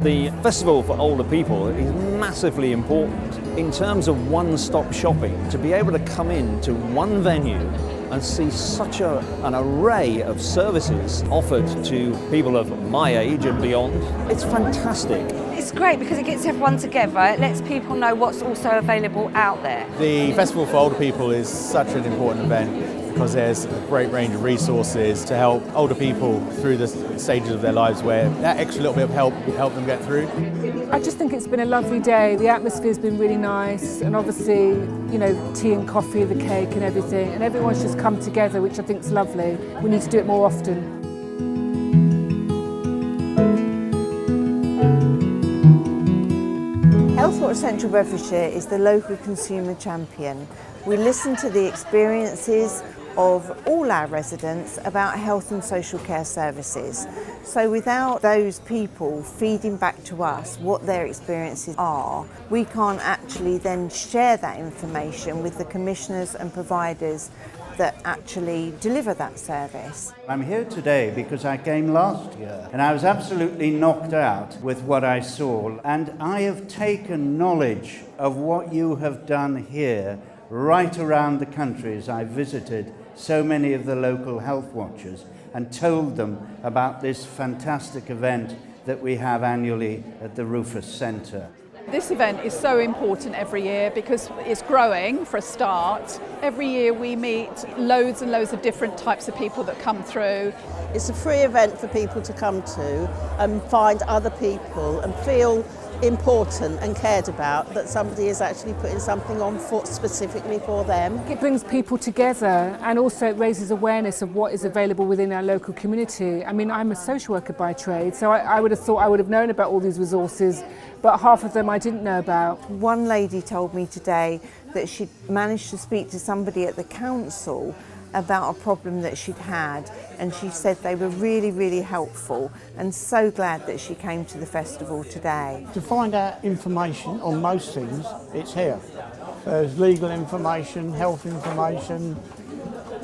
The Festival for Older People is massively important in terms of one-stop shopping, to be able to come in to one venue and see such an array of services offered to people of my age and beyond. It's fantastic. It's great because it gets everyone together. It lets people know what's also available out there. The Festival for Older People is such an important event because there's a great range of resources to help older people through the stages of their lives where that extra little bit of help will help them get through. I just think it's been a lovely day. The atmosphere's been really nice, and obviously, you know, tea and coffee, the cake and everything, and everyone's just come together, which I think is lovely. We need to do it more often. Healthwatch Central Bedfordshire is the local consumer champion. We listen to the experiences of all our residents about health and social care services. So without those people feeding back to us what their experiences are, we can't actually then share that information with the commissioners and providers that actually deliver that service. I'm here today because I came last year and I was absolutely knocked out with what I saw, and I have taken knowledge of what you have done here right around the country as I visited so many of the local health watchers and told them about this fantastic event that we have annually at the Rufus Centre. This event is so important every year because it's growing for a start. Every year we meet loads and loads of different types of people that come through. It's a free event for people to come to and find other people and feel important and cared about, that somebody is actually putting something on for, specifically for them. It brings people together, and also it raises awareness of what is available within our local community. I mean, I'm a social worker by trade, so I would have thought I would have known about all these resources, but half of them I didn't know about. One lady told me today that she'd managed to speak to somebody at the council about a problem that she'd had, and she said they were really, really helpful, and so glad that she came to the festival today. To find out information on most things, it's here. There's legal information, health information,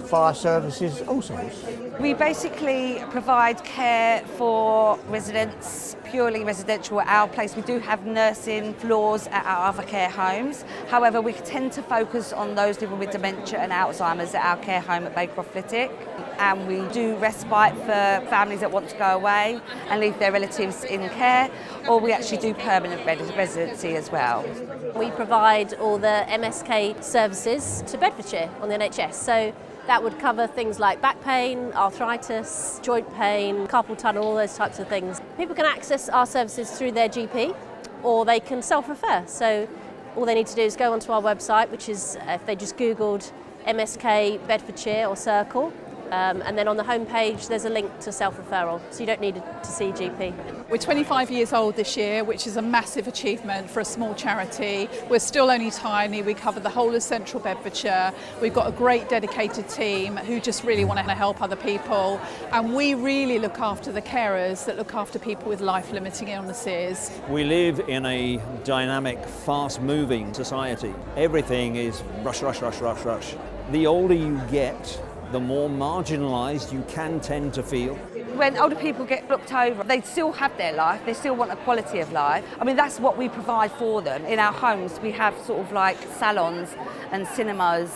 fire services, all sorts. We basically provide care for residents, purely residential at our place. We do have nursing floors at our other care homes. However, we tend to focus on those living with dementia and Alzheimer's at our care home at Baycroft Flitwick. And we do respite for families that want to go away and leave their relatives in care, or we actually do permanent residency as well. We provide all the MSK services to Bedfordshire on the NHS. So that would cover things like back pain, arthritis, joint pain, carpal tunnel, all those types of things. People can access our services through their GP, or they can self-refer. So all they need to do is go onto our website, which is, if they just Googled MSK Bedfordshire or Circle, and then on the homepage there's a link to self-referral, so you don't need to see a GP. We're 25 years old this year, which is a massive achievement for a small charity. We're still only tiny. We cover the whole of central Bedfordshire. We've got a great dedicated team who just really want to help other people, and we really look after the carers that look after people with life-limiting illnesses. We live in a dynamic, fast-moving society. Everything is rush, rush, rush, rush, rush. The older you get, the more marginalised you can tend to feel. When older people get looked over, they still have their life, they still want a quality of life. I mean, that's what we provide for them. In our homes, we have sort of like salons and cinemas,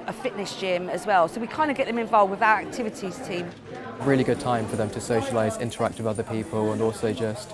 a fitness gym as well. So we kind of get them involved with our activities team. Really good time for them to socialise, interact with other people, and also just,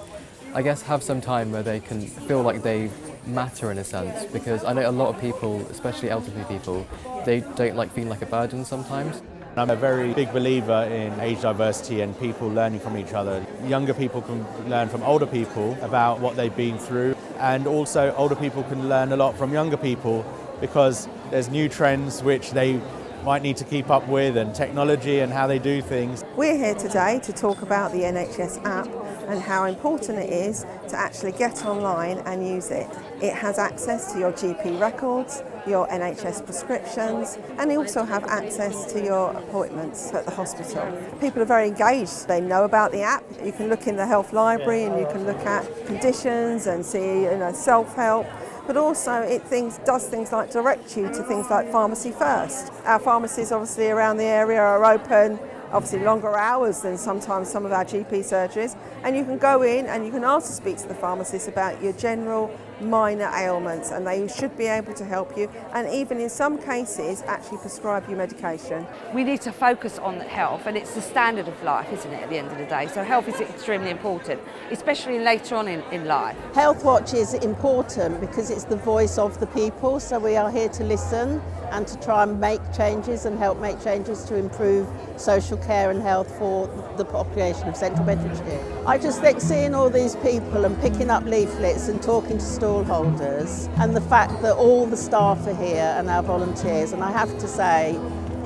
I guess, have some time where they can feel like they matter in a sense, because I know a lot of people, especially elderly people, they don't like feeling like a burden sometimes. I'm a very big believer in age diversity and people learning from each other. Younger people can learn from older people about what they've been through, and also older people can learn a lot from younger people because there's new trends which they might need to keep up with, and technology and how they do things. We're here today to talk about the NHS app and how important it is to actually get online and use it. It has access to your GP records, your NHS prescriptions, and you also have access to your appointments at the hospital. People are very engaged. They know about the app. You can look in the health library and you can look at conditions and see, self-help. But also it does things like direct you to things like Pharmacy First. Our pharmacies obviously around the area are open obviously longer hours than sometimes some of our GP surgeries, and you can go in and you can ask to speak to the pharmacist about your general minor ailments, and they should be able to help you, and even in some cases actually prescribe you medication. We need to focus on health, and it's the standard of life, isn't it, at the end of the day? So health is extremely important, especially later on in life. Healthwatch is important because it's the voice of the people, so we are here to listen and to try and make changes and help make changes to improve social care and health for the population of Central Bedfordshire. I just think seeing all these people and picking up leaflets and talking to stall holders, and the fact that all the staff are here and our volunteers, and I have to say,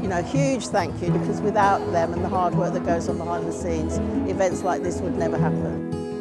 you know, huge thank you, because without them and the hard work that goes on behind the scenes, events like this would never happen.